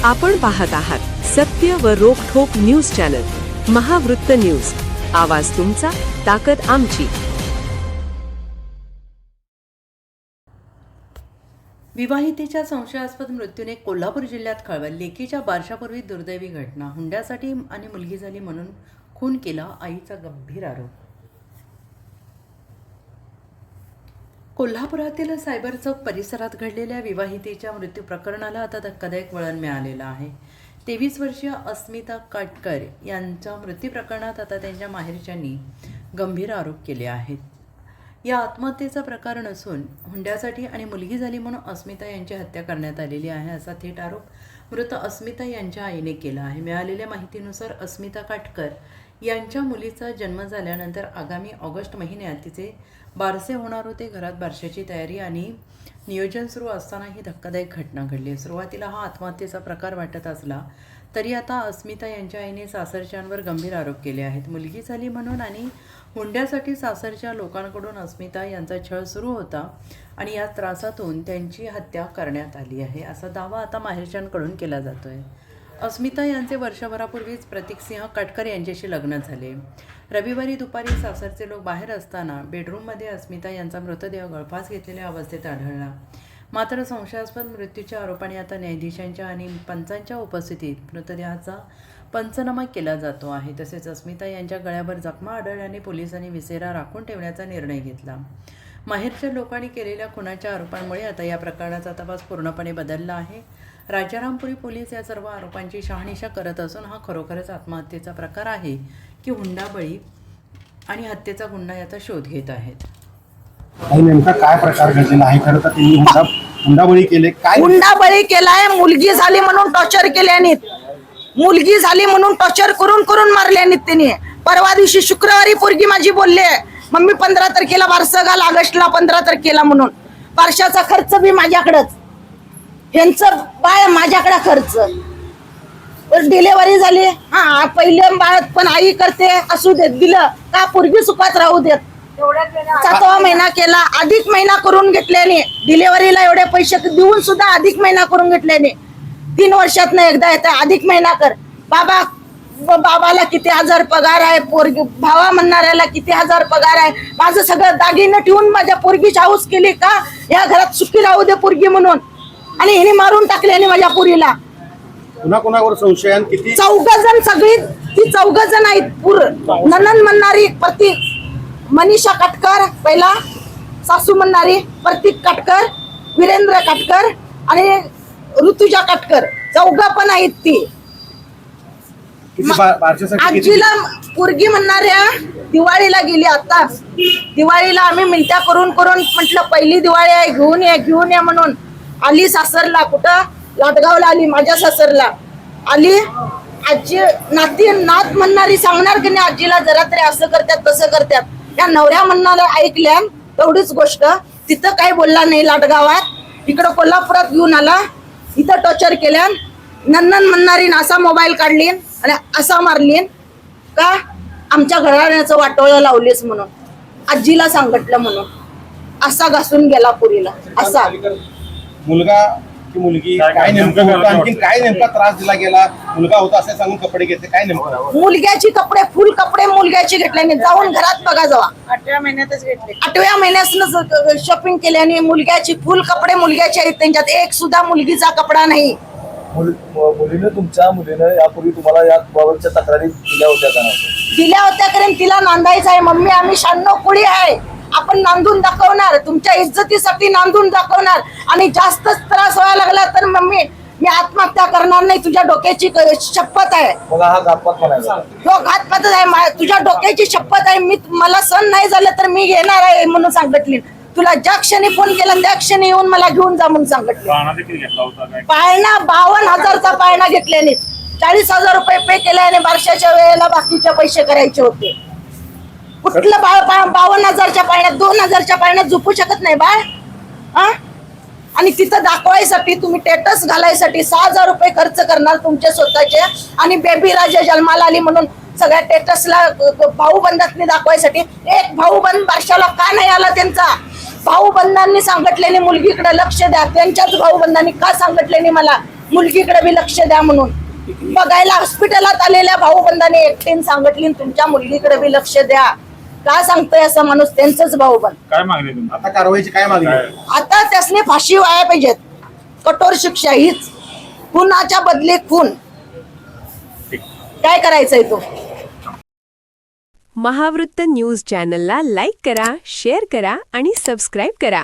आपण पाहत आहात सत्य व रोखठोक न्यूज चॅनल महावृत्त न्यूज. आवाज तुमचा, ताकद आमची. विवाहितेच्या संशयास्पद मृत्यूने कोल्हापूर जिल्ह्यात खळबळ. लेकीच्या बारशापूर्वी दुर्दैवी घटना. हुंड्यासाठी आणि मुलगी झाली म्हणून खून केला, आईचा गंभीर आरोप. कोल्हापुरातील सायबर चौक परिसरात घडलेल्या विवाहितेच्या मृत्यू प्रकरणाला आता धक्कादायक वळण मिळालेलं आहे. 23 वर्षीय अस्मिता काटकर यांच्या मृत्यू प्रकरणात आता त्यांच्या माहेरच्यांनी गंभीर आरोप केले आहेत. या आत्महत्येचा प्रकार नसून हुंड्यासाठी आणि मुलगी झाली म्हणून अस्मिता यांची हत्या करण्यात आलेली आहे, असा थेट आरोप मृत अस्मिता यांच्या आईने केला आहे. मिळालेल्या माहितीनुसार अस्मिता काटकर यांच्या मुलीचा जन्म झाल्यानंतर आगामी ऑगस्ट महिन्यात तिचे बारसे होणार होते. घरात बारशाची तयारी आणि नियोजन सुरू असताना ही धक्कादायक घटना घडली. सुरुवातीला हा आत्महत्येचा प्रकार वाटत असला तरी आता अस्मिता यांच्या आईने सासरच्यांवर गंभीर आरोप केले आहेत. मुलगी झाली म्हणून आणि हुंड्यासाठी सासरच्या लोकांकडून अस्मिता यांचा छळ सुरू होता आणि या त्रासातून त्यांची हत्या करण्यात आली आहे, असा दावा आता माहेरच्यांकडून केला जातोय. अस्मिता यांचे वर्षभरापूर्वीच प्रतीकसिंह काटकर यांच्याशी लग्न झाले. रविवारी दुपारी सासरचे लोक बाहेर असताना बेडरूममध्ये अस्मिता यांचा मृतदेह गळफास घेतलेल्या अवस्थेत आढळला. मात्र संशयास्पद मृत्यूच्या आरोपाने आता न्यायाधीशांच्या आणि पंचांच्या उपस्थितीत मृतदेहाचा पंचनामा केला जातो आहे. तसेच अस्मिता यांच्या गळ्यावर जखमा आढळल्याने पोलिसांनी विसेरा राखून ठेवण्याचा निर्णय घेतला. माहेरच्या लोकांनी केलेल्या खुनाच्या आरोपांमुळे आता या प्रकरणाचा तपास पूर्णपणे बदलला आहे. राजारामपुरी पोलीस या सर्व आरोपांची शहानिशा करत असून हा खरोखरच आत्महत्येचा प्रकार आहे की हुंडाबळी आणि हत्येचा गुन्हा याचा शोध घेत आहेत. नेमका काय प्रकार घडलेला आहे? खरं तर हुंडाबळी केले, काय हुंडाबळी केलाय. मुलगी झाली म्हणून टॉर्चर केल्याने, मुलगी झाली म्हणून टॉर्चर करून करून मारल्याने त्यांनी. परवा दिवशी शुक्रवारी पोरगी माझी बोलले, मम्मी 15 तारखेला बारसं घाल, ऑगस्टला 15 तारखेला म्हणून. बारशाचा खर्च बी माझ्याकडेच, यांचं बाळ माझ्याकडे खर्च. डिलेव्हरी झाली, हा पहिल्या बाळात पण आई करते, असू देत, दिलं का पोरगी सुखात राहू देत. 7वा महिना केला, अधिक महिना करून घेतल्याने. डिलेव्हरीला एवढे पैसे देऊन सुद्धा अधिक महिना करून घेतल्याने. 3 वर्षात एकदा येत अधिक महिना कर. बाबाला किती हजार पगार आहे, पोरगी भावा म्हणणाऱ्याला किती हजार पगार आहे. माझं सगळं दागिनं ठेवून माझ्या पोरगीची हाऊस केली का या घरात सुखी राहू दे पोरगी म्हणून, आणि हिने मारून टाकल्याने माझ्या पोरीला. कुणाकुणावर संशय? किती? 4 जण, सगळी ती 4 जण आहेत. ननन म्हणणारी प्रतीक मनीषा काटकर, पहिला सासू म्हणणारी प्रतीक काटकर, वीरेंद्र काटकर आणि ऋतुजा काटकर, 4 पण आहेत. ती आजीला पोरगी म्हणणाऱ्या दिवाळीला गेली. आता दिवाळीला आम्ही मिलत्या करून करून म्हटलं पहिली दिवाळी आहे, घेऊन ये म्हणून आली सासरला. कुठं? लाटगावला आली, माझ्या सासरला आली. आजी नात म्हणणारी सांगणार की नाही आजीला, जरा तरी असं करतात तसं करतात. त्या नवऱ्या म्हणणाऱ्या ऐकल्या तेवढीच गोष्ट. तिथं काही बोलला नाही लाटगावात. इकडं कोल्हापुरात घेऊन आला, इथं टॉर्चर केल्या. नंदन म्हणणारी असा मोबाईल काढली आणि असा मारली का आमच्या घराण्याचं वाटोळं लावलीस म्हणून, आजीला सांगितलं म्हणून. असा घासून गेला पुरीला. असा मुलगा की मुलगी काय नेमकं होतं? आणखी काय नेमका त्रास दिला गेला? मुलगा होता असं सांगून कपडे घेतले, काय नेमकं? मुलग्याची कपडे, फुल कपडे मुलग्याची घेतल्याने. जाऊन घरात बघा जावा. 8व्या महिन्यातच घेतले. 8व्या महिन्यात शॉपिंग केल्याने. मुलग्याची फुल कपडे मुलग्याचे आहेत, त्यांच्यात एक सुद्धा मुलगीचा कपडा नाही. तुमच्या मुलीनं यापूर्वी तुम्हाला या बाबतच्या तक्रारी दिल्या होत्या का? दिल्या होत्या, कारण तिला नांदायचं आहे. मम्मी आम्ही 96 कुळी आहे, आपण नांदून दाखवणार, तुमच्या इज्जतीसाठी नांदून दाखवणार. आणि जास्तच त्रास व्हायला लागला तर मम्मी मी आत्महत्या करणार नाही, तुझ्या डोक्याची शपथ आहे. हा घातपात म्हणायचा. हो घातपातच आहे, तुझ्या डोक्याची शपथ आहे. मला सहन नाही झालं तर मी घेणार आहे म्हणून सांगितली. तुला ज्या क्षणी फोन केला त्या क्षणी येऊन मला घेऊन जा म्हणून सांगितलं. पाळणा 52,000चा पाळणा घेतल्याने. 40,000 रुपये पे केले आणि बारशाच्या वेळेला बाकीचे पैसे करायचे होते. कुठलं बाळ 52,000च्या पाळण्यात, 2,000च्या पाळण्यात झोपू शकत नाही बाळ. आणि तिथं दाखवायसाठी तुम्ही स्टेटस घालायसाठी 6,000 रुपये खर्च करणार तुमचे स्वतःचे. आणि बेबी राजा जन्माला आली म्हणून सगळ्या स्टेटसला भाऊबंधातनी दाखवायसाठी. एक भाऊबंद बारशाला का नाही आला त्यांचा? भाऊबंधांनी सांगितलेली मुलगीकडे लक्ष द्या. त्यांच्याच भाऊबंधांनी का सांगितलेली मला मुलगीकडे बी लक्ष द्या म्हणून. बघायला हॉस्पिटलात आलेल्या भाऊबंधाने एकटीन सांगितली तुमच्या मुलगीकडे बी लक्ष द्या. का सांगतोय असा माणूस? त्यांचंच भाऊबंद. काय मागणी तुमची? आता कारवाईची काय मागणी आहे? आता त्यासने फाशी व्हायला पाहिजेत. कठोर शिक्षा हीच. खुनाच्या बदले खून. काय करायचंय तो? महावृत्त न्यूज चॅनलला लाईक करा, शेअर करा आणि सबस्क्राईब करा.